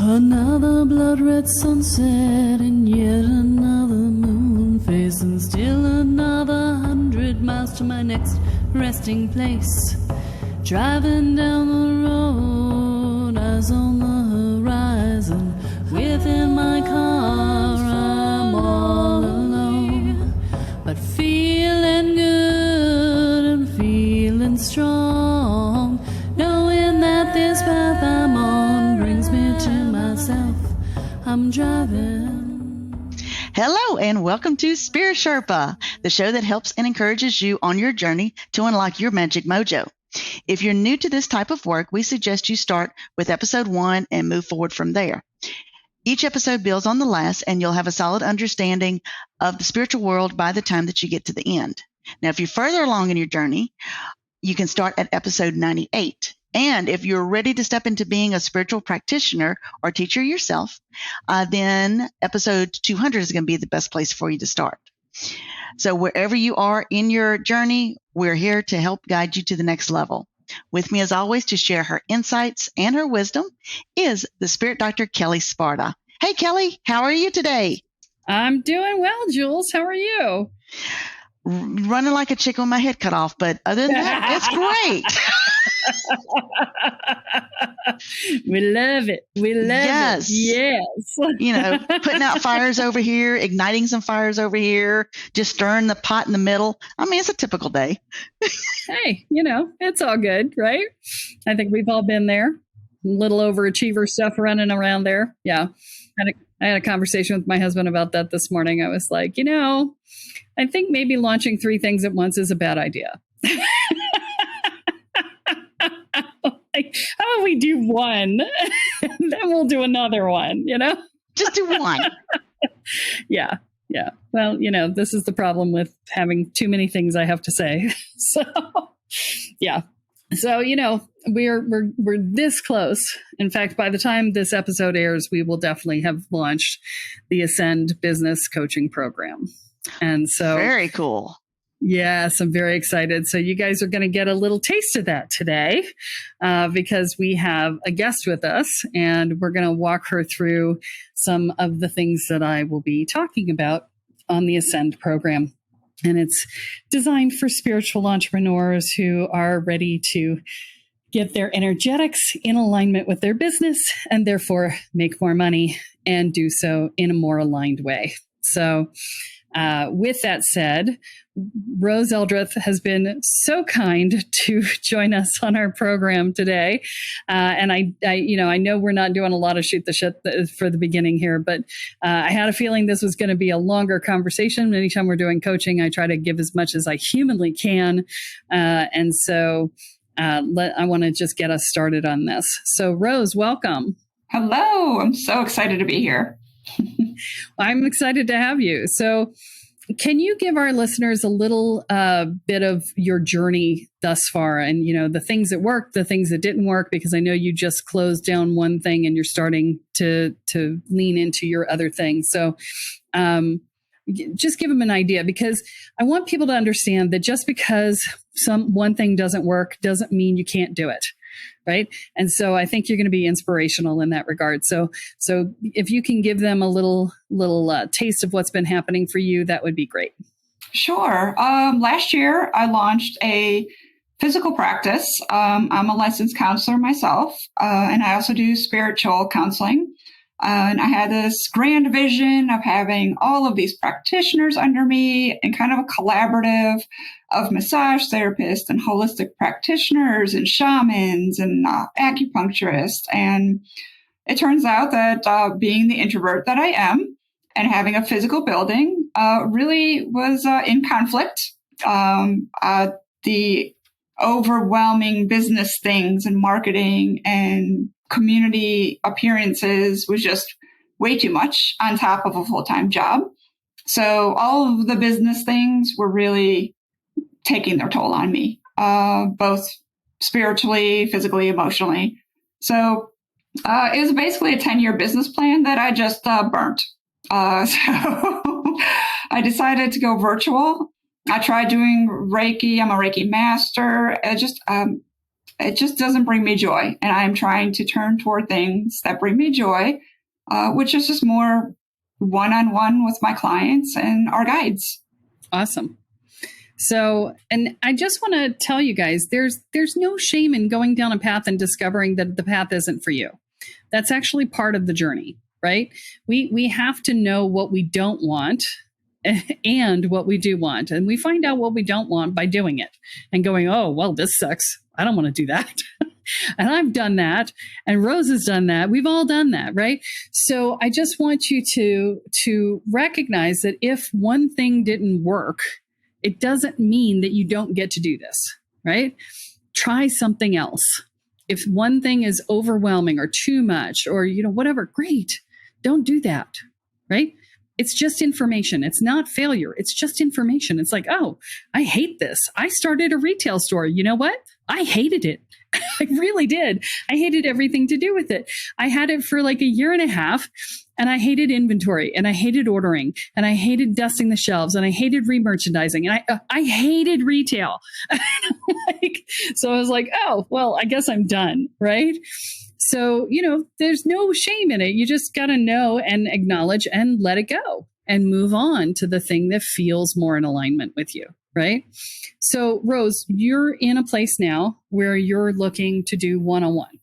Another blood-red sunset and yet another moon face, and still another 100 miles to my next resting place. Driving down the road, eyes on the horizon. Within my car, I'm all alone, but feeling good and feeling strong, knowing that this path I'm on brings me to myself. I'm driving. Hello and welcome to Spirit Sherpa, the show that helps and encourages you on your journey to unlock your magic mojo. If you're new to this type of work, we suggest you start with episode 1 and move forward from there. Each episode builds on the last, and you'll have a solid understanding of the spiritual world by the time that you get to the end. Now, if you're further along in your journey, you can start at episode 98. And if you're ready to step into being a spiritual practitioner or teacher yourself, then episode 200 is going to be the best place for you to start. So wherever you are in your journey, we're here to help guide you to the next level. With me, as always, to share her insights and her wisdom is the spirit doctor, Kelle Sparta. Hey, Kelle, how are you today? I'm doing well, Julz. How are you? Running like a chicken with my head cut off, but other than that, it's great. We love it. We love Yes. it. Yes. You know, putting out fires over here, igniting some fires over here, just stirring the pot in the middle. I mean, it's a typical day. Hey, it's all good, right? I think we've all been there. Little overachiever stuff running around there. Yeah. I had a conversation with my husband about that this morning. I was like, I think maybe launching 3 things at once is a bad idea. Like, how about we do one, and then we'll do another one, Just do one. Yeah. Well, this is the problem with having too many things I have to say. So, yeah. So, we're this close. In fact, by the time this episode airs, we will definitely have launched the Ascend Business Coaching Program. And so very cool. Yes, I'm very excited. So you guys are going to get a little taste of that today because we have a guest with us, and we're going to walk her through some of the things that I will be talking about on the Ascend program. And it's designed for spiritual entrepreneurs who are ready to get their energetics in alignment with their business and therefore make more money and do so in a more aligned way. So with that said, Rose Eldreth has been so kind to join us on our program today. And I know we're not doing a lot of shoot the shit for the beginning here, but I had a feeling this was going to be a longer conversation. Anytime we're doing coaching, I try to give as much as I humanly can. And so I want to just get us started on this. So Rose, welcome. Hello. I'm so excited to be here. I'm excited to have you. So can you give our listeners a little bit of your journey thus far and, the things that worked, the things that didn't work, because I know you just closed down one thing and you're starting to lean into your other thing. So just give them an idea, because I want people to understand that just because one thing doesn't work doesn't mean you can't do it. Right. And so I think you're going to be inspirational in that regard. So if you can give them a little taste of what's been happening for you, that would be great. Sure. Last year, I launched a physical practice. I'm a licensed counselor myself, and I also do spiritual counseling. And I had this grand vision of having all of these practitioners under me and kind of a collaborative of massage therapists and holistic practitioners and shamans and acupuncturists. And it turns out that being the introvert that I am and having a physical building really was in conflict. The overwhelming business things and marketing and community appearances was just way too much on top of a full-time job. So all of the business things were really taking their toll on me, both spiritually, physically, emotionally. So it was basically a 10-year business plan that I just burnt. So I decided to go virtual. I tried doing Reiki. I'm a Reiki master. it just doesn't bring me joy. And I'm trying to turn toward things that bring me joy, which is just more one-on-one with my clients and our guides. Awesome. So, and I just want to tell you guys, there's no shame in going down a path and discovering that the path isn't for you. That's actually part of the journey, right? We have to know what we don't want and what we do want. And we find out what we don't want by doing it and going, oh, well, this sucks. I don't want to do that. And I've done that. And Rose has done that. We've all done that, right? So I just want you to recognize that if one thing didn't work, it doesn't mean that you don't get to do this, right? Try something else. If one thing is overwhelming or too much or, whatever, great. Don't do that, right? It's just information. It's not failure. It's just information. It's like, oh, I hate this. I started a retail store. You know what? I hated it. I really did. I hated everything to do with it. I had it for like a year and a half, and I hated inventory, and I hated ordering, and I hated dusting the shelves, and I hated remerchandising, and I hated retail. So I was like, oh, well, I guess I'm done, right? So, there's no shame in it. You just got to know and acknowledge and let it go and move on to the thing that feels more in alignment with you. Right. So, Rose, you're in a place now where you're looking to do one-on-one.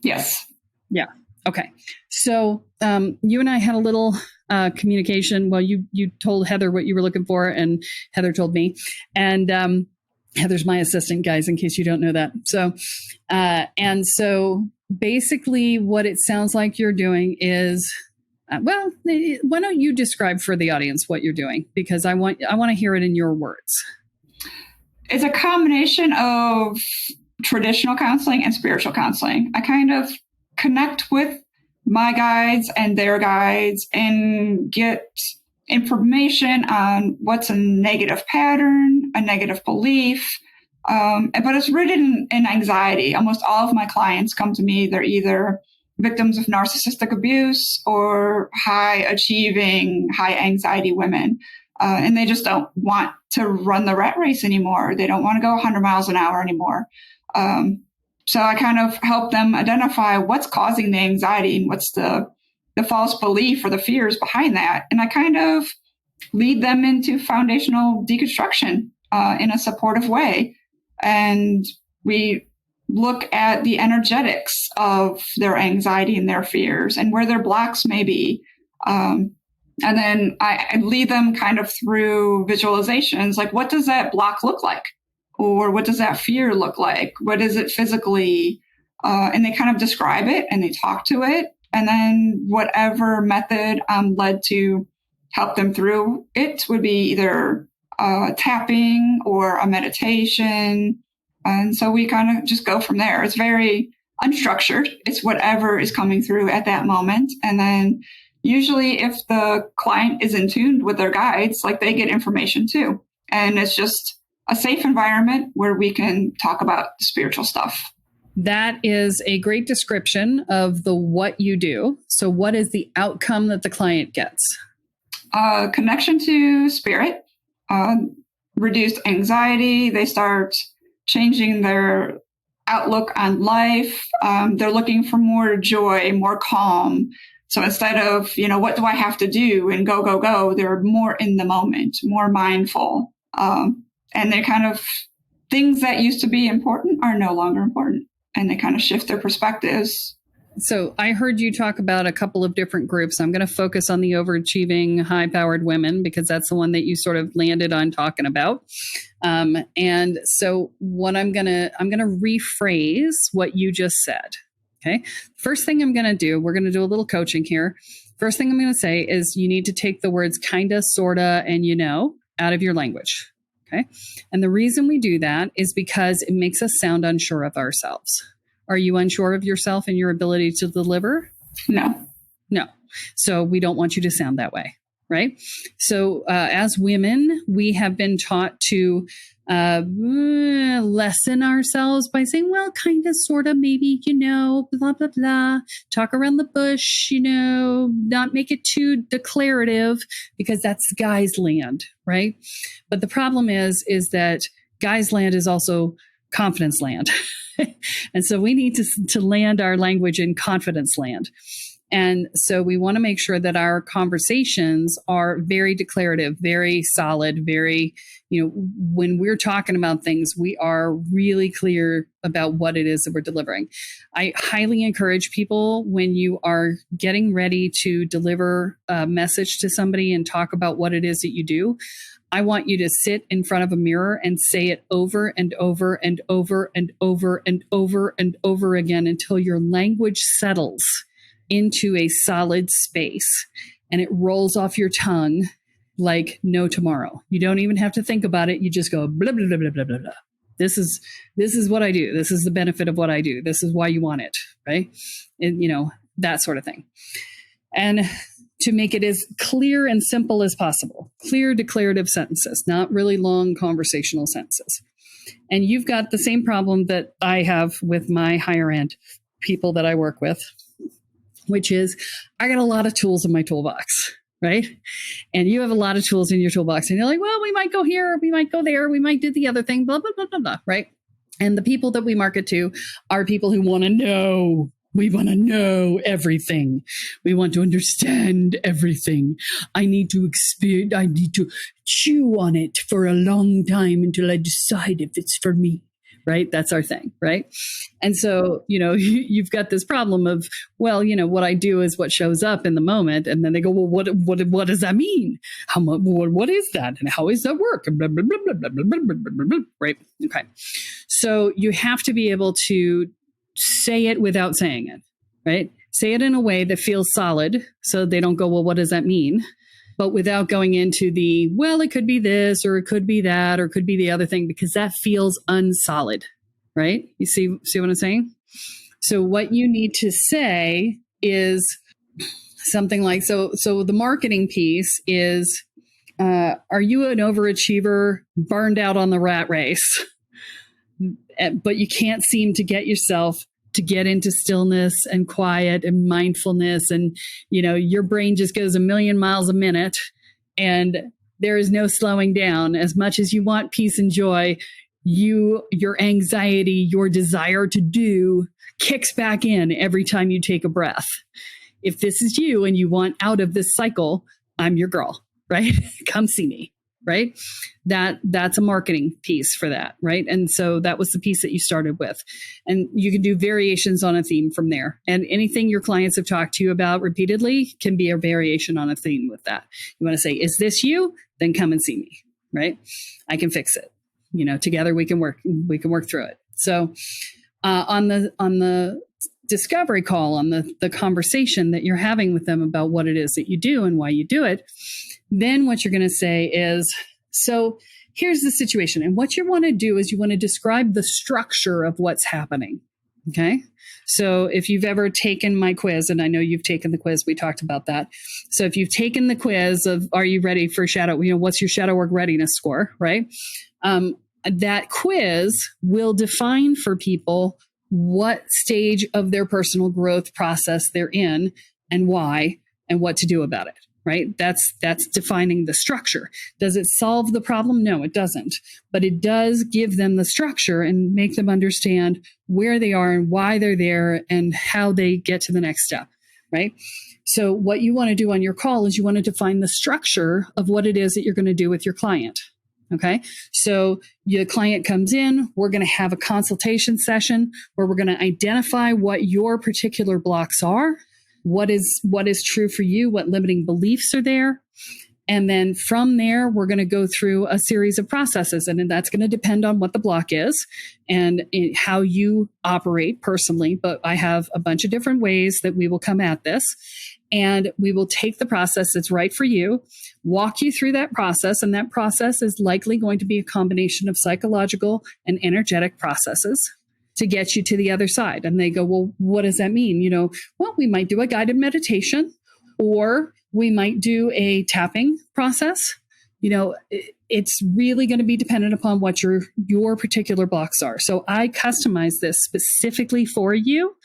Yes. Yeah. Okay. So you and I had a little communication. Well, you told Heather what you were looking for, and Heather told me. And Heather's my assistant, guys, in case you don't know that. So so basically what it sounds like you're doing is, well, why don't you describe for the audience what you're doing? Because I want to hear it in your words. It's a combination of traditional counseling and spiritual counseling. I kind of connect with my guides and their guides and get information on what's a negative pattern, a negative belief. But it's rooted in anxiety. Almost all of my clients come to me. They're either victims of narcissistic abuse or high achieving, high anxiety women. And they just don't want to run the rat race anymore. They don't want to go 100 miles an hour anymore. So I kind of help them identify what's causing the anxiety and what's the false belief or the fears behind that. And I kind of lead them into foundational deconstruction in a supportive way. And we look at the energetics of their anxiety and their fears and where their blocks may be. And then I lead them kind of through visualizations, like what does that block look like? Or what does that fear look like? What is it physically? And they kind of describe it and they talk to it. And then whatever method I'm led to help them through it would be either tapping or a meditation. And so we kind of just go from there. It's very unstructured. It's whatever is coming through at that moment. And then usually if the client is in tune with their guides, like they get information too. And it's just a safe environment where we can talk about spiritual stuff. That is a great description of what you do. So what is the outcome that the client gets? Connection to spirit, reduced anxiety. They start changing their outlook on life. They're looking for more joy, more calm. So instead of, what do I have to do and go, go, go, they're more in the moment, more mindful. And they're kind of things that used to be important are no longer important. And they kind of shift their perspectives. So I heard you talk about a couple of different groups. I'm going to focus on the overachieving, high-powered women because that's the one that you sort of landed on talking about. And so what I'm going to rephrase what you just said. Okay. First thing I'm going to do, we're going to do a little coaching here. First thing I'm going to say is you need to take the words kinda, sorta, and out of your language. Okay. And the reason we do that is because it makes us sound unsure of ourselves. Are you unsure of yourself and your ability to deliver? No. So we don't want you to sound that way. Right. So as women, we have been taught to lessen ourselves by saying, well, kind of, sort of, maybe, blah, blah, blah, talk around the bush, not make it too declarative because that's guys land. Right. But the problem is that guys land is also confidence land. And so we need to land our language in confidence land. And so we want to make sure that our conversations are very declarative, very solid, very, when we're talking about things, we are really clear about what it is that we're delivering. I highly encourage people, when you are getting ready to deliver a message to somebody and talk about what it is that you do, I want you to sit in front of a mirror and say it over and over and over and over and over and over again until your language settles into a solid space and it rolls off your tongue like no tomorrow. You don't even have to think about it. You just go blah, blah, blah, blah, blah, blah, blah. This is what I do. This is the benefit of what I do. This is why you want it, right? And, that sort of thing. And to make it as clear and simple as possible, clear declarative sentences, not really long conversational sentences. And you've got the same problem that I have with my higher end people that I work with, which is I got a lot of tools in my toolbox, right? And you have a lot of tools in your toolbox and you're like, well, we might go here, we might go there, we might do the other thing, blah, blah, blah, blah, blah, right? And the people that we market to are people who want to know. We want to know everything. We want to understand everything. I need to experience, I need to chew on it for a long time until I decide if it's for me. Right? That's our thing. Right. And so, you've got this problem of, well, what I do is what shows up in the moment. And then they go, well, what does that mean? What is that? And how does that work? Blah, blah, blah, blah, blah, blah, blah, blah, blah. Right. Okay. So you have to be able to say it without saying it. Right. Say it in a way that feels solid. So they don't go, well, what does that mean? But without going into the, well, it could be this, or it could be that, or it could be the other thing, because that feels unsolid, right? You see what I'm saying? So what you need to say is something like, so the marketing piece is, are you an overachiever burned out on the rat race, but you can't seem to get yourself to get into stillness and quiet and mindfulness, and your brain just goes a million miles a minute and there is no slowing down. As much as you want peace and joy, your anxiety, your desire to do kicks back in every time you take a breath. If this is you and you want out of this cycle, I'm your girl, right? Come see me. Right? That's a marketing piece for that. Right. And so that was the piece that you started with. And you can do variations on a theme from there. And anything your clients have talked to you about repeatedly can be a variation on a theme with that. You want to say, is this you? Then come and see me. Right. I can fix it. Together we can work through it. So on the discovery call, on the conversation that you're having with them about what it is that you do and why you do it, then what you're going to say is, so here's the situation. And what you want to do is you want to describe the structure of what's happening. Okay. So if you've ever taken my quiz, and I know you've taken the quiz, we talked about that. So if you've taken the quiz of, are you ready for shadow? What's your shadow work readiness score? Right. That quiz will define for people what stage of their personal growth process they're in and why and what to do about it. Right? That's defining the structure. Does it solve the problem? No, it doesn't. But it does give them the structure and make them understand where they are and why they're there and how they get to the next step. Right? So what you want to do on your call is you want to define the structure of what it is that you're going to do with your client. Okay. So your client comes in, we're going to have a consultation session where we're going to identify what your particular blocks are. What is true for you? What limiting beliefs are there? And then from there, we're going to go through a series of processes. And that's going to depend on what the block is and how you operate personally. But I have a bunch of different ways that we will come at this. And we will take the process that's right for you, walk you through that process. And that process is likely going to be a combination of psychological and energetic processes to get you to the other side. And they go, well, what does that mean? Well, we might do a guided meditation, or we might do a tapping process. It's really going to be dependent upon what your particular blocks are. So I customize this specifically for you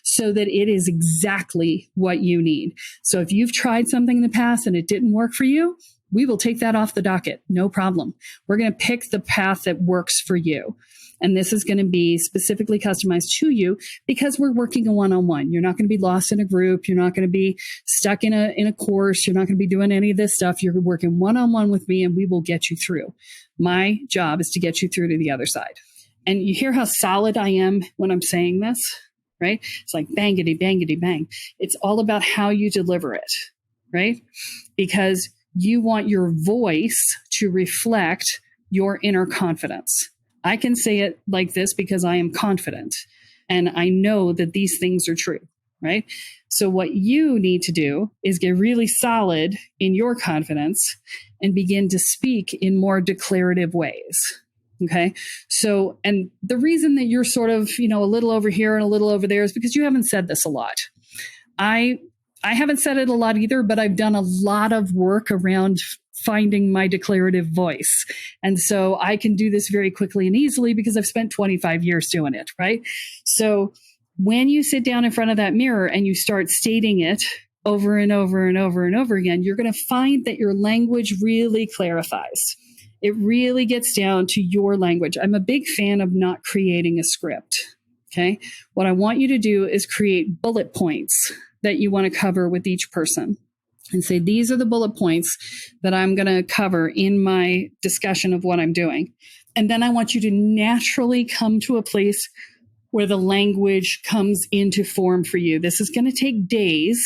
so that it is exactly what you need. So if you've tried something in the past and it didn't work for you, we will take that off the docket. No problem. We're going to pick the path that works for you. And this is going to be specifically customized to you because we're working a one-on-one. You're not going to be lost in a group. You're not going to be stuck in a course. You're not going to be doing any of this stuff. You're working one-on-one with me and we will get you through. My job is to get you through to the other side. And you hear how solid I am when I'm saying this, right? It's like bangity, bangity, bang. It's all about how you deliver it, right? Because you want your voice to reflect your inner confidence. I can say it like this because I am confident and I know that these things are true, right? So what you need to do is get really solid in your confidence and begin to speak in more declarative ways. Okay. So, and the reason that you're sort of, a little over here and a little over there is because you haven't said this a lot. I haven't said it a lot either, but I've done a lot of work around finding my declarative voice. And so I can do this very quickly and easily because I've spent 25 years doing it, right? So when you sit down in front of that mirror and you start stating it over and over and over and over again, you're going to find that your language really clarifies. It really gets down to your language. I'm a big fan of not creating a script. Okay. What I want you to do is create bullet points that you want to cover with each person and say, these are the bullet points that I'm going to cover in my discussion of what I'm doing. And then I want you to naturally come to a place where the language comes into form for you. This is going to take days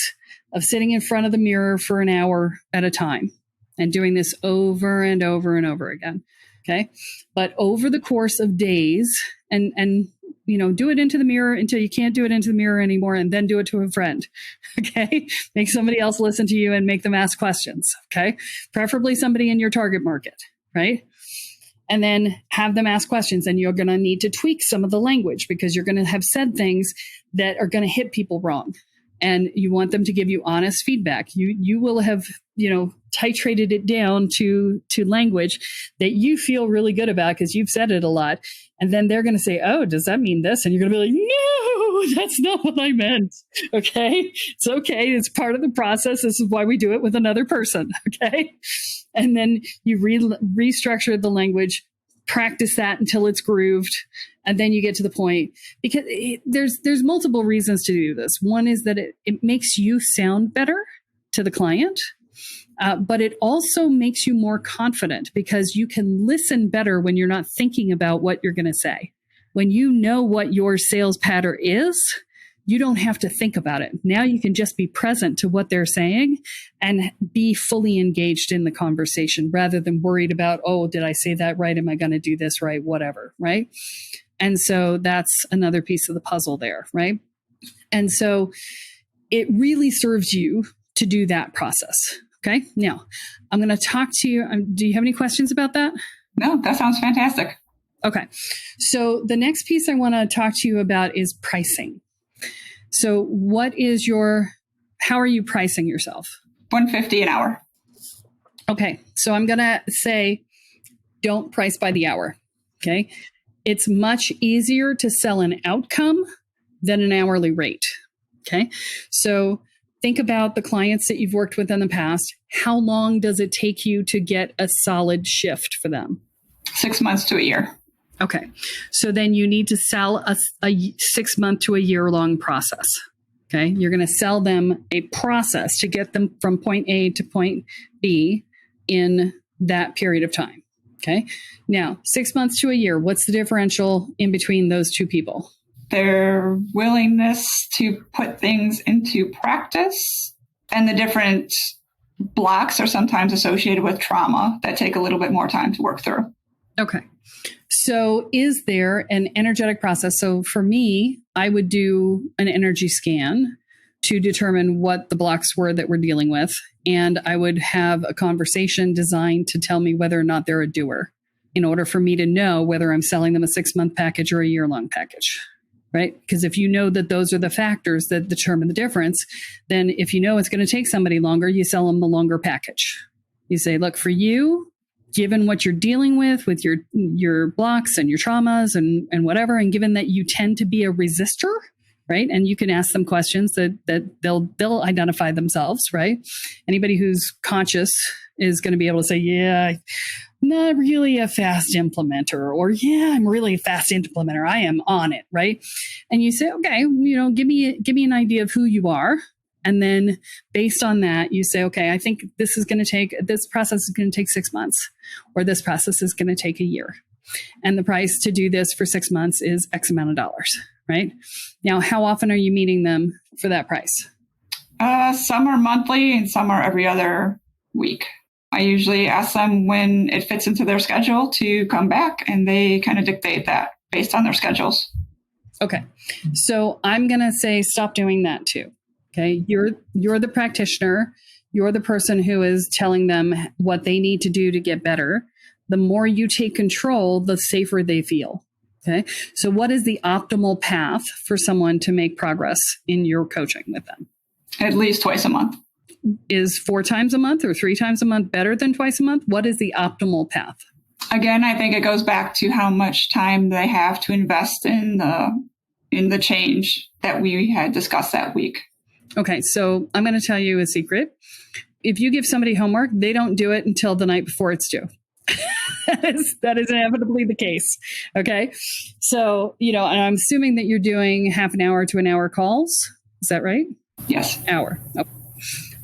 of sitting in front of the mirror for an hour at a time and doing this over and over and over again. Okay. But over the course of days and do it into the mirror until you can't do it into the mirror anymore, and then do it to a friend. Okay. Make somebody else listen to you and make them ask questions. Okay. Preferably somebody in your target market. Right. And then have them ask questions, and you're going to need to tweak some of the language because you're going to have said things that are going to hit people wrong. And you want them to give you honest feedback. You will have, titrated it down to language that you feel really good about because you've said it a lot. And then they're going to say, oh, does that mean this? And you're going to be like, no, that's not what I meant. Okay. It's okay. It's part of the process. This is why we do it with another person. Okay. And then you restructure the language, practice that until it's grooved. And then you get to the point, because there's multiple reasons to do this. One is that it makes you sound better to the client. But it also makes you more confident because you can listen better when you're not thinking about what you're going to say. When you know what your sales pattern is, you don't have to think about it. Now you can just be present to what they're saying and be fully engaged in the conversation rather than worried about, oh, did I say that right? Am I going to do this right? Whatever, right? And so that's another piece of the puzzle there, right? And so it really serves you to do that process. Okay. Now I'm going to talk to you. Do you have any questions about that? No, that sounds fantastic. Okay. So the next piece I want to talk to you about is pricing. So how are you pricing yourself? $150 an hour. Okay. So I'm going to say, don't price by the hour. Okay. It's much easier to sell an outcome than an hourly rate. Okay. So think about the clients that you've worked with in the past. How long does it take you to get a solid shift for them? 6 months to a year. Okay. So then you need to sell a 6 month to a year long process. Okay. You're going to sell them a process to get them from point A to point B in that period of time. Okay. Now, 6 months to a year, what's the differential in between those two people? Their willingness to put things into practice, and the different blocks are sometimes associated with trauma that take a little bit more time to work through. Okay. So is there an energetic process? So for me, I would do an energy scan to determine what the blocks were that we're dealing with. And I would have a conversation designed to tell me whether or not they're a doer in order for me to know whether I'm selling them a 6 month package or a year-long package. Right? Because if you know that those are the factors that determine the difference, then if you know it's going to take somebody longer, you sell them the longer package. You say, look, for you, given what you're dealing with your blocks and your traumas and whatever, and given that you tend to be a resistor, right? And you can ask them questions that they'll identify themselves, right? Anybody who's conscious is going to be able to say, yeah, not really a fast implementer, or yeah, I'm really a fast implementer. I am on it, right? And you say, okay, give me an idea of who you are. And then based on that, you say, okay, I think this process is going to take 6 months, or this process is going to take a year. And the price to do this for 6 months is X amount of dollars, right? Now, how often are you meeting them for that price? Some are monthly and some are every other week. I usually ask them when it fits into their schedule to come back, and they kind of dictate that based on their schedules. Okay. So I'm going to say stop doing that too. Okay. You're the practitioner. You're the person who is telling them what they need to do to get better. The more you take control, the safer they feel. Okay. So what is the optimal path for someone to make progress in your coaching with them? At least twice a month. Is 4 times a month or 3 times a month better than twice a month? What is the optimal path? Again, I think it goes back to how much time they have to invest in the change that we had discussed that week. Okay, so I'm going to tell you a secret. If you give somebody homework, they don't do it until the night before it's due. That is inevitably the case. Okay, so and I'm assuming that you're doing half an hour to an hour calls. Is that right? Yes. Hour. Okay.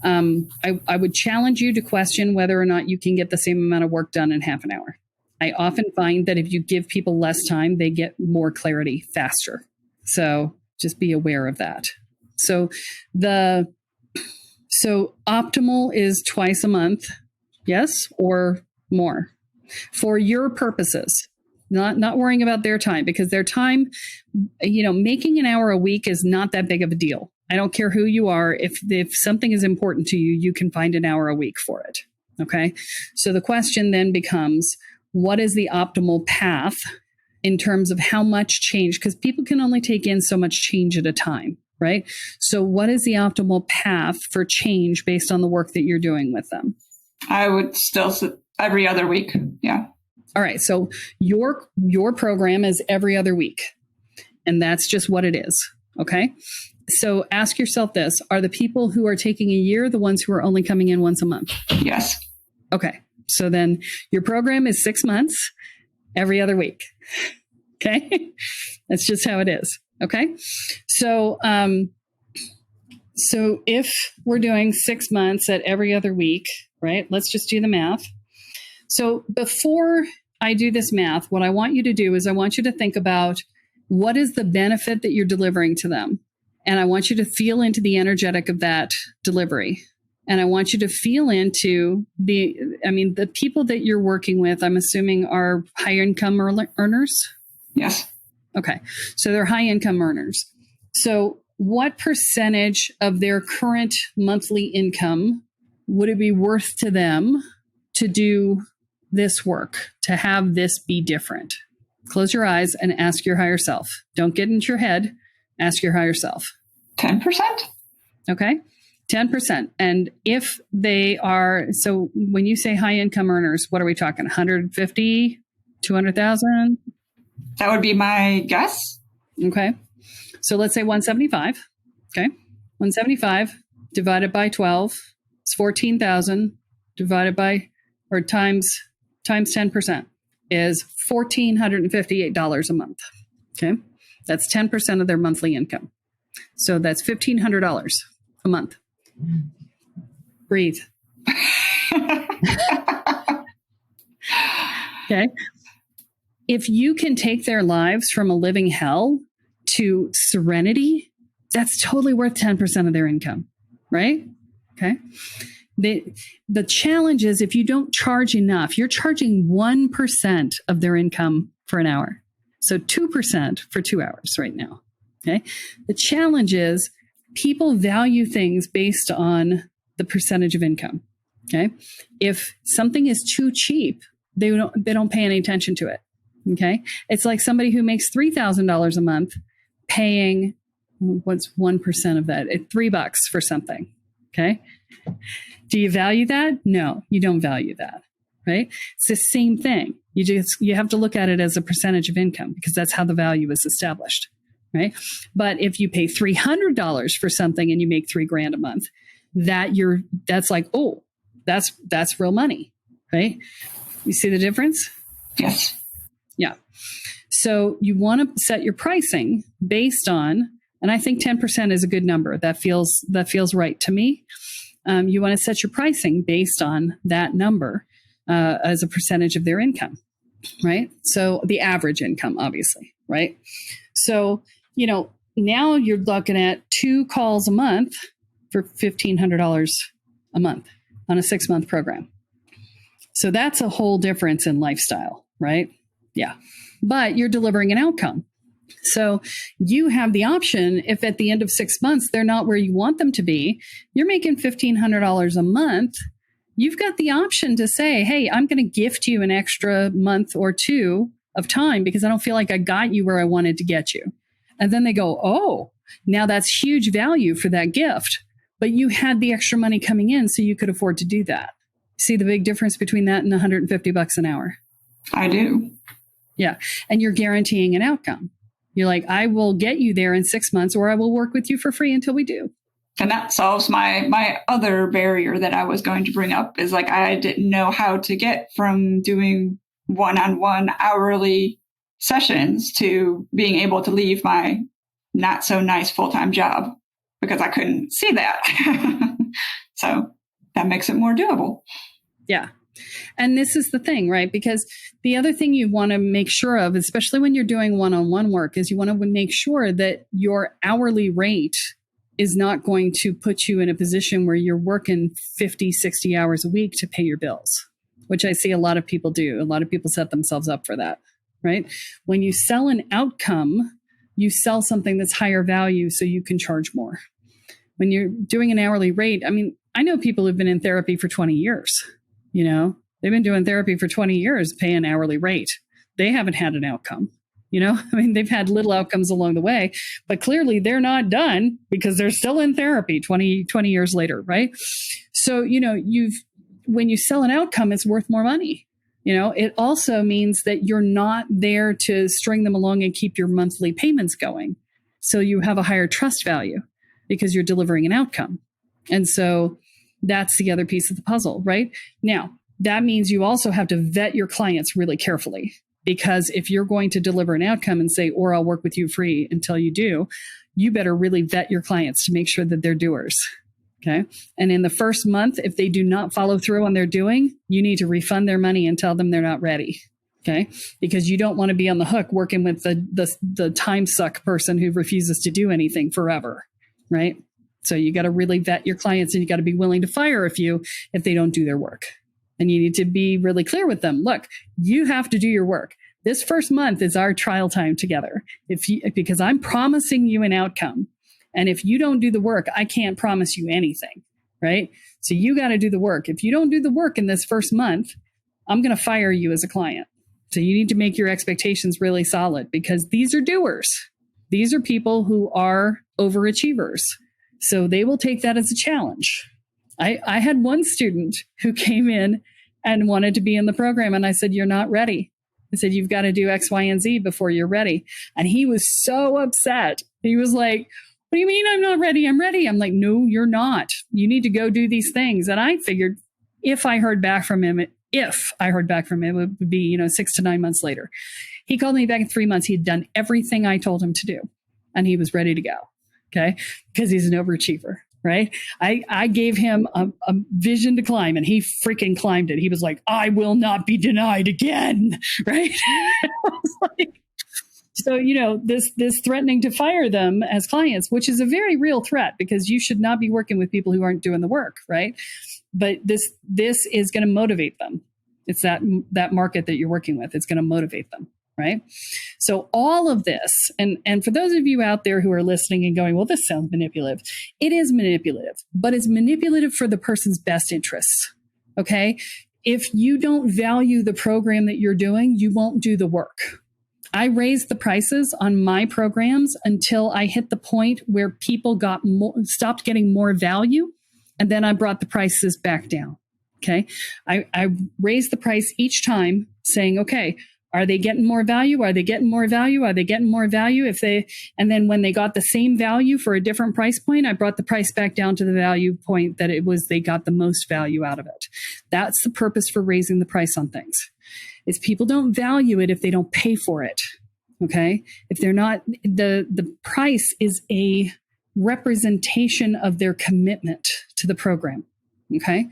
I would challenge you to question whether or not you can get the same amount of work done in half an hour. I often find that if you give people less time, they get more clarity faster. So just be aware of that. So optimal is twice a month, yes, or more for your purposes. Not worrying about their time, because their time, making an hour a week is not that big of a deal. I don't care who you are. If something is important to you, you can find an hour a week for it. Okay. So the question then becomes, what is the optimal path in terms of how much change? Because people can only take in so much change at a time, right? So what is the optimal path for change based on the work that you're doing with them? I would still every other week. Yeah. All right. So your program is every other week, and that's just what it is. Okay. So ask yourself this: are the people who are taking a year the ones who are only coming in once a month? Yes. Okay. So then your program is 6 months, every other week. Okay. That's just how it is. Okay. So, so if we're doing 6 months at every other week, right? Let's just do the math. So before I do this math, what I want you to do is I want you to think about what is the benefit that you're delivering to them. And I want you to feel into the energetic of that delivery. And I want you to feel into the people that you're working with, I'm assuming are high income earners? Yes. Okay. So they're high income earners. So what percentage of their current monthly income would it be worth to them to do this work, to have this be different? Close your eyes and ask your higher self. Don't get into your head. Ask your higher self. 10%. Okay. 10%. And if they are, so when you say high income earners, what are we talking? 150, 200,000? That would be my guess. Okay. So let's say 175. Okay. 175 divided by 12 is 14,000 divided by, or times 10% is $1,458 a month. Okay. That's 10% of their monthly income. So that's $1,500 a month. Breathe. Okay. If you can take their lives from a living hell to serenity, that's totally worth 10% of their income, right? Okay. The challenge is if you don't charge enough, you're charging 1% of their income for an hour. So 2% for 2 hours right now. Okay. The challenge is people value things based on the percentage of income. Okay. If something is too cheap, they don't pay any attention to it. Okay. It's like somebody who makes $3,000 a month paying, what's 1% of that? $3 for something. Okay. Do you value that? No, you don't value that. Right. It's the same thing. You have to look at it as a percentage of income because that's how the value is established. right? But if you pay $300 for something and you make $3,000 a month, that's like, oh, that's real money, right? You see the difference? Yes. Yeah. So you want to set your pricing based on, and I think 10% is a good number. That feels right to me. You want to set your pricing based on that number as a percentage of their income, right? So the average income, obviously, right? So, now you're looking at 2 calls a month for $1,500 a month on a 6-month program. So that's a whole difference in lifestyle, right? Yeah. But you're delivering an outcome. So you have the option, if at the end of 6 months, they're not where you want them to be, you're making $1,500 a month. You've got the option to say, hey, I'm going to gift you an extra month or 2 of time because I don't feel like I got you where I wanted to get you. And then they go, oh, now that's huge value for that gift. But you had the extra money coming in, so you could afford to do that. See the big difference between that and $150 an hour? I do. Yeah. And you're guaranteeing an outcome. You're like, I will get you there in 6 months, or I will work with you for free until we do. And that solves my other barrier that I was going to bring up is like, I didn't know how to get from doing one-on-one hourly sessions to being able to leave my not so nice full-time job because I couldn't see that. So that makes it more doable. Yeah. And this is the thing, right? Because the other thing you want to make sure of, especially when you're doing one-on-one work, is you want to make sure that your hourly rate is not going to put you in a position where you're working 50, 60 hours a week to pay your bills, which I see a lot of people do. A lot of people set themselves up for that, right? When you sell an outcome, you sell something that's higher value so you can charge more. When you're doing an hourly rate, I mean, I know people who've been in therapy for 20 years. They've been doing therapy for 20 years, pay an hourly rate. They haven't had an outcome. I mean, they've had little outcomes along the way, but clearly they're not done because they're still in therapy 20 years later, right? So, when you sell an outcome, it's worth more money. It also means that you're not there to string them along and keep your monthly payments going. So you have a higher trust value because you're delivering an outcome. And so that's the other piece of the puzzle, right? Now, that means you also have to vet your clients really carefully, because if you're going to deliver an outcome and say, or I'll work with you free until you do, you better really vet your clients to make sure that they're doers. Okay. And in the first month, if they do not follow through on their doing, you need to refund their money and tell them they're not ready. Okay. Because you don't want to be on the hook working with the time suck person who refuses to do anything forever. Right. So you got to really vet your clients, and you got to be willing to fire a few if they don't do their work. And you need to be really clear with them. Look, you have to do your work. This first month is our trial time together. Because I'm promising you an outcome. And if you don't do the work, I can't promise you anything. Right? So you got to do the work. If you don't do the work in this first month, I'm going to fire you as a client. So you need to make your expectations really solid, because these are doers. These are people who are overachievers. So they will take that as a challenge. I had one student who came in and wanted to be in the program. And I said, you're not ready. I said, you've got to do X, Y, and Z before you're ready. And he was so upset. He was like, what do you mean I'm not ready? I'm ready. I'm like, no, you're not. You need to go do these things. And I figured if I heard back from him, it would be, 6 to 9 months later. He called me back in 3 months. He had done everything I told him to do, and he was ready to go. Okay. Because he's an overachiever, right? I gave him a vision to climb, and he freaking climbed it. He was like, I will not be denied again. Right. So, this threatening to fire them as clients, which is a very real threat, because you should not be working with people who aren't doing the work. Right. But this is going to motivate them. It's that market that you're working with. It's going to motivate them. Right. So all of this, and for those of you out there who are listening and going, well, this sounds manipulative. It is manipulative, but it's manipulative for the person's best interests. Okay. If you don't value the program that you're doing, you won't do the work. I raised the prices on my programs until I hit the point where people stopped getting more value. And then I brought the prices back down. Okay. I raised the price each time, saying, okay, Are they getting more value? Are they getting more value? Are they getting more value? And then when they got the same value for a different price point, I brought the price back down to the value point that they got the most value out of it. That's the purpose for raising the price on things, is people don't value it if they don't pay for it. Okay. If they're not, the price is a representation of their commitment to the program. Okay.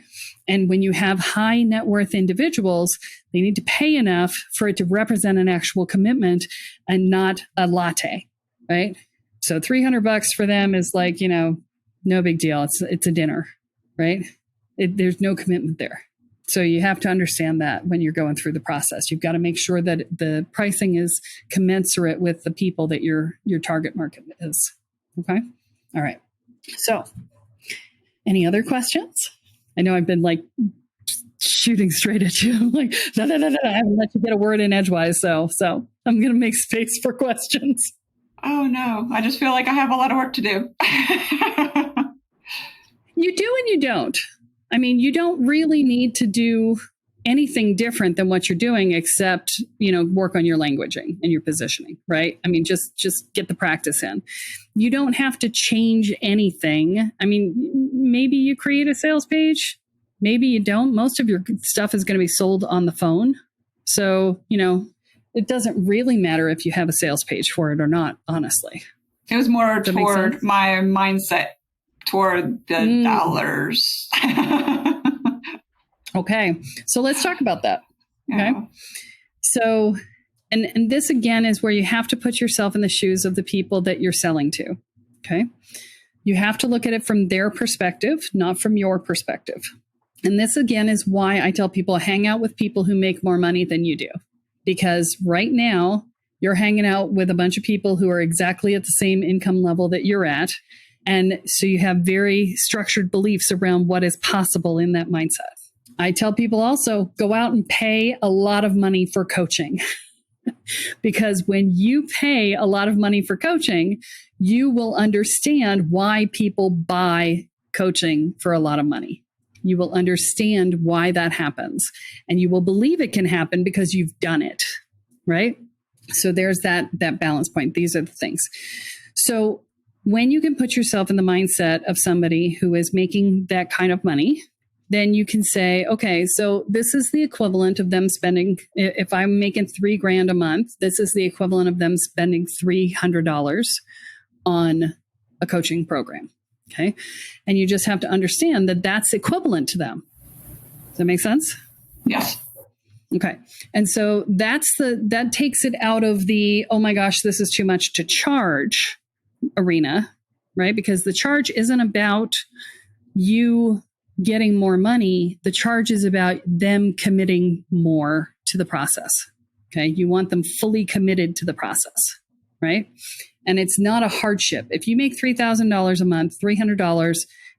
And when you have high net worth individuals, they need to pay enough for it to represent an actual commitment and not a latte. Right. So $300 for them is like, no big deal. It's a dinner. Right. There's no commitment there. So you have to understand that when you're going through the process. You've got to make sure that the pricing is commensurate with the people that your target market is. Okay. All right. So any other questions? I know I've been like shooting straight at you. Like, no. I haven't let you get a word in edgewise. So I'm going to make space for questions. Oh, no. I just feel like I have a lot of work to do. You do and you don't. I mean, you don't really need to do anything different than what you're doing, except, work on your languaging and your positioning, right? I mean, just get the practice in. You don't have to change anything. I mean, maybe you create a sales page, maybe you don't. Most of your stuff is going to be sold on the phone. So, it doesn't really matter if you have a sales page for it or not, honestly. It was more toward my mindset toward the dollars. Okay. So let's talk about that. Okay. Yeah. So, and this again is where you have to put yourself in the shoes of the people that you're selling to. Okay. You have to look at it from their perspective, not from your perspective. And this again is why I tell people hang out with people who make more money than you do. Because right now you're hanging out with a bunch of people who are exactly at the same income level that you're at. And so you have very structured beliefs around what is possible in that mindset. I tell people also go out and pay a lot of money for coaching. Because when you pay a lot of money for coaching, you will understand why people buy coaching for a lot of money. You will understand why that happens. And you will believe it can happen because you've done it. Right? So there's that balance point. These are the things. So when you can put yourself in the mindset of somebody who is making that kind of money, then you can say, okay, so this is the equivalent of them spending, if I'm making $3,000 a month, this is the equivalent of them spending $300 on a coaching program. Okay. And you just have to understand that that's equivalent to them. Does that make sense? Yes. Okay. And so that takes it out of the, oh my gosh, this is too much to charge arena, right? Because the charge isn't about you getting more money. The charge is about them committing more to the process. Okay. You want them fully committed to the process, right? And it's not a hardship. If you make $3,000 a month, $300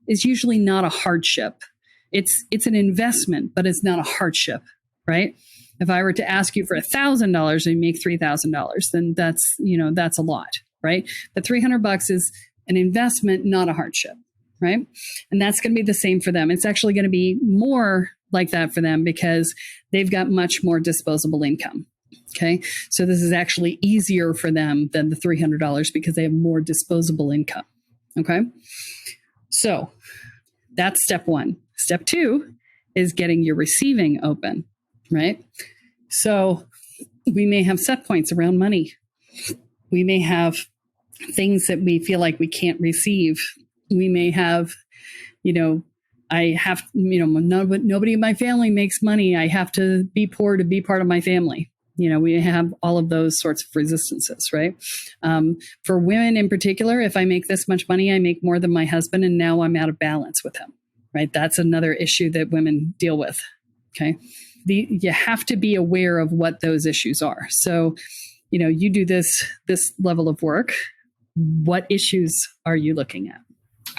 is usually not a hardship. It's an investment, but it's not a hardship, right? If I were to ask you for $1,000 and you make $3,000, then that's a lot, right? But $300 is an investment, not a hardship, right? And that's going to be the same for them. It's actually going to be more like that for them because they've got much more disposable income. Okay. So this is actually easier for them than the $300 because they have more disposable income. Okay. So that's step one. Step two is getting your receiving open, right? So we may have set points around money. We may have things that we feel like we can't receive. We may have, nobody in my family makes money. I have to be poor to be part of my family. We have all of those sorts of resistances, right? For women in particular, if I make this much money, I make more than my husband, and now I'm out of balance with him, right? That's another issue that women deal with, okay? You have to be aware of what those issues are. So, you do this level of work. What issues are you looking at?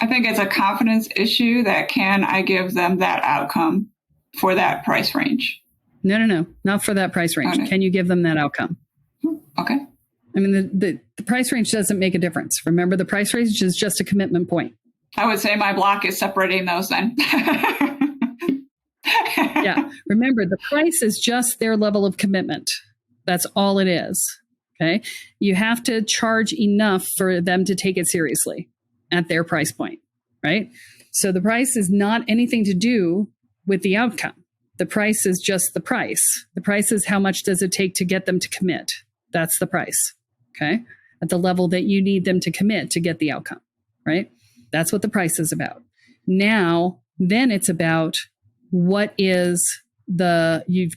I think it's a confidence issue that can I give them that outcome for that price range? No, not for that price range. Okay. Can you give them that outcome? Okay. I mean, the price range doesn't make a difference. Remember, the price range is just a commitment point. I would say my block is separating those then. Yeah. Remember, the price is just their level of commitment. That's all it is. Okay. You have to charge enough for them to take it seriously at their price point, right? So the price is not anything to do with the outcome. The price is just the price. The price is how much does it take to get them to commit. That's the price. Okay. At the level that you need them to commit to get the outcome, right? That's what the price is about. Now, then it's about you've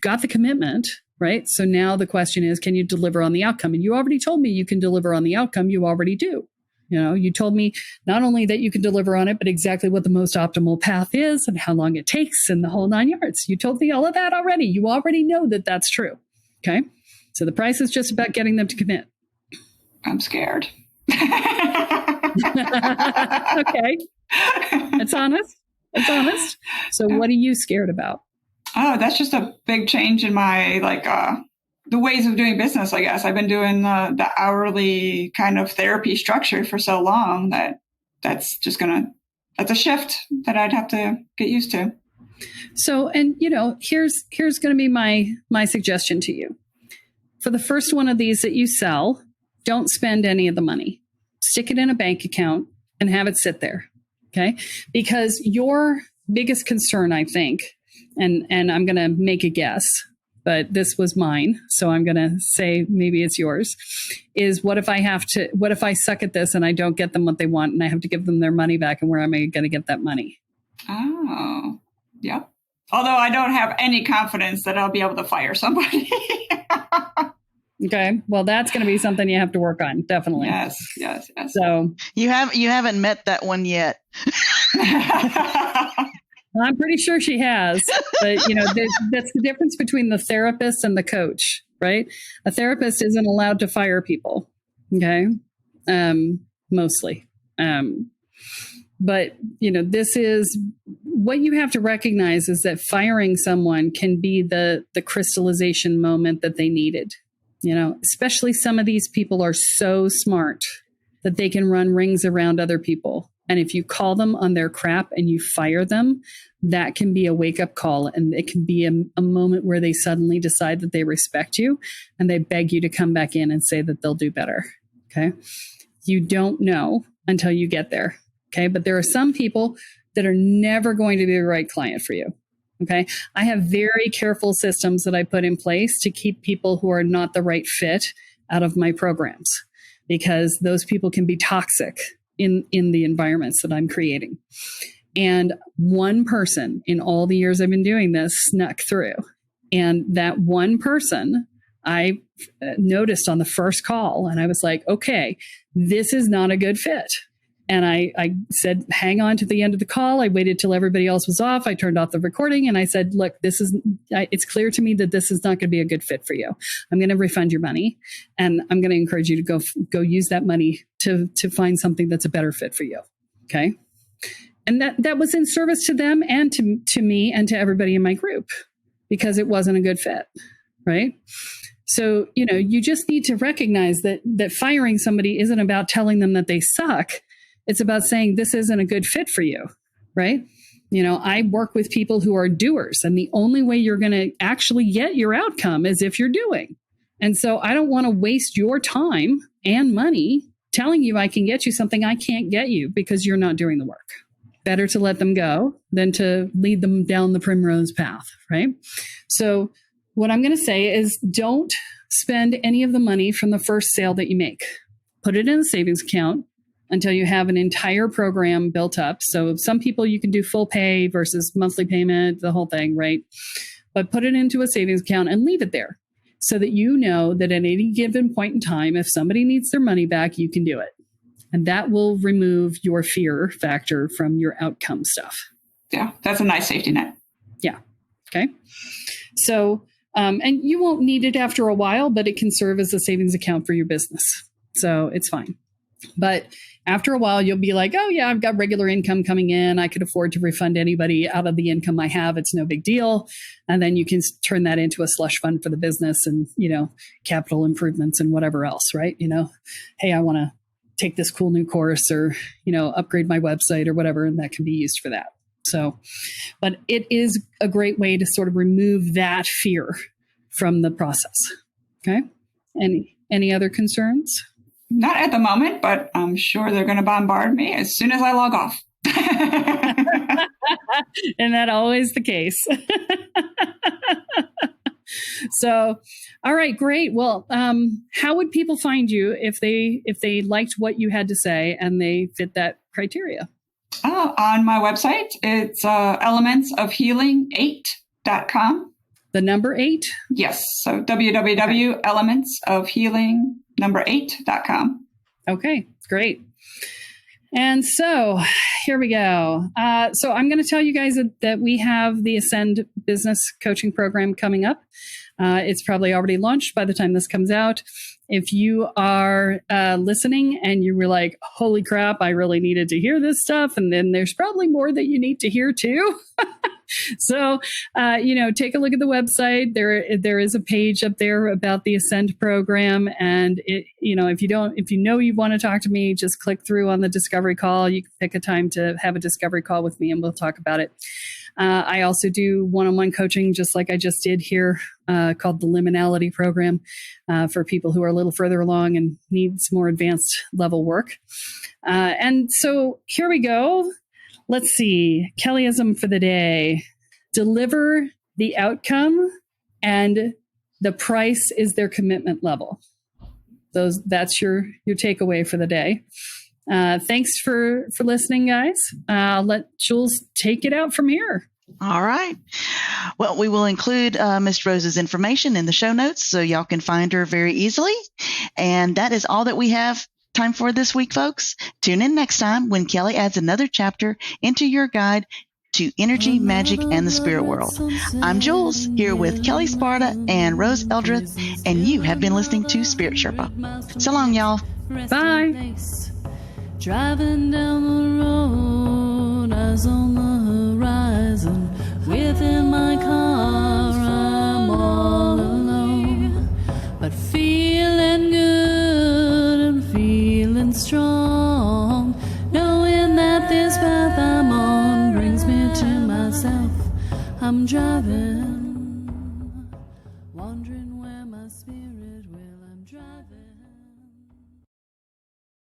got the commitment, right? So now the question is, can you deliver on the outcome? And you already told me you can deliver on the outcome. You already do. You told me not only that you can deliver on it, but exactly what the most optimal path is and how long it takes and the whole 9 yards. You told me all of that already. You already know that that's true. Okay. So the price is just about getting them to commit. I'm scared. Okay. It's honest. It's honest. So what are you scared about? Oh, that's just a big change in my, the ways of doing business, I guess. I've been doing the hourly kind of therapy structure for so long that's a shift that I'd have to get used to. So, and here's going to be my suggestion to you. For the first one of these that you sell, don't spend any of the money. Stick it in a bank account and have it sit there. Okay. Because your biggest concern, I think, and I'm going to make a guess, but this was mine, so I'm going to say maybe it's yours, is what if I suck at this and I don't get them what they want and I have to give them their money back, and where am I going to get that money? Oh, yeah. Although I don't have any confidence that I'll be able to fire somebody. Okay. Well, that's going to be something you have to work on. Definitely. Yes. So you haven't met that one yet. I'm pretty sure she has, but that's the difference between the therapist and the coach, right? A therapist isn't allowed to fire people. Okay. Mostly. But this is what you have to recognize, is that firing someone can be the crystallization moment that they needed. Especially some of these people are so smart that they can run rings around other people. And if you call them on their crap and you fire them, that can be a wake-up call. And it can be a moment where they suddenly decide that they respect you and they beg you to come back in and say that they'll do better. Okay. You don't know until you get there. Okay. But there are some people that are never going to be the right client for you. Okay. I have very careful systems that I put in place to keep people who are not the right fit out of my programs, because those people can be toxic in the environments that I'm creating. And one person in all the years I've been doing this snuck through. And that one person I noticed on the first call, and I was like, okay, this is not a good fit. And I said, hang on to the end of the call. I waited till everybody else was off. I turned off the recording and I said, look, it's clear to me that this is not going to be a good fit for you. I'm going to refund your money, and I'm going to encourage you to go use that money to find something that's a better fit for you. Okay. And that was in service to them and to me and to everybody in my group, because it wasn't a good fit. Right. So, you just need to recognize that firing somebody isn't about telling them that they suck. It's about saying this isn't a good fit for you, right? I work with people who are doers, and the only way you're going to actually get your outcome is if you're doing. And so I don't want to waste your time and money telling you I can get you something I can't get you because you're not doing the work. Better to let them go than to lead them down the primrose path, right? So what I'm going to say is, don't spend any of the money from the first sale that you make. Put it in a savings account until you have an entire program built up. So some people you can do full pay versus monthly payment, the whole thing, right? But put it into a savings account and leave it there so that you know that at any given point in time, if somebody needs their money back, you can do it. And that will remove your fear factor from your outcome stuff. Yeah, that's a nice safety net. Yeah. Okay. So, and you won't need it after a while, but it can serve as a savings account for your business. So it's fine. But after a while, you'll be like, oh, yeah, I've got regular income coming in. I could afford to refund anybody out of the income I have. It's no big deal. And then you can turn that into a slush fund for the business and, capital improvements and whatever else, right? Hey, I want to take this cool new course or, upgrade my website or whatever. And that can be used for that. So, but it is a great way to sort of remove that fear from the process. Okay. Any other concerns? Not at the moment, but I'm sure they're going to bombard me as soon as I log off. And that always the case. So, all right, great. Well, how would people find you if they liked what you had to say and they fit that criteria? On my website, it's elementsofhealing8.com. The number 8? Yes. So www.elementsofhealing8.com. Okay, great. And so here we go. So I'm going to tell you guys that we have the Ascend Business Coaching Program coming up. It's probably already launched by the time this comes out. If you are listening and you were like, holy crap, I really needed to hear this stuff, and then there's probably more that you need to hear too. So, take a look at the website. There is a page up there about the Ascend program. And if you want to talk to me, just click through on the discovery call. You can pick a time to have a discovery call with me and we'll talk about it. I also do one-on-one coaching, just like I just did here, called the Liminality Program, for people who are a little further along and need some more advanced level work. And so here we go. Let's see. Kelleism for the day. Deliver the outcome, and the price is their commitment level. That's your takeaway for the day. Thanks for listening, guys. I'll let Julz take it out from here. All right. Well, we will include Miss Rose's information in the show notes so y'all can find her very easily. And that is all that we have time for this week, folks. Tune in next time when Kelle adds another chapter into your guide to energy, magic, and the spirit world. I'm Julz, here with Kelle Sparta and Rose Eldreth, and you have been listening to Spirit Sherpa. So long, y'all. Bye. Driving down the road, eyes on the horizon. Within my car, I'm all alone, but feeling good and feeling strong, knowing that this path I'm on brings me to myself. I'm driving, wondering where my spirit will. I'm driving.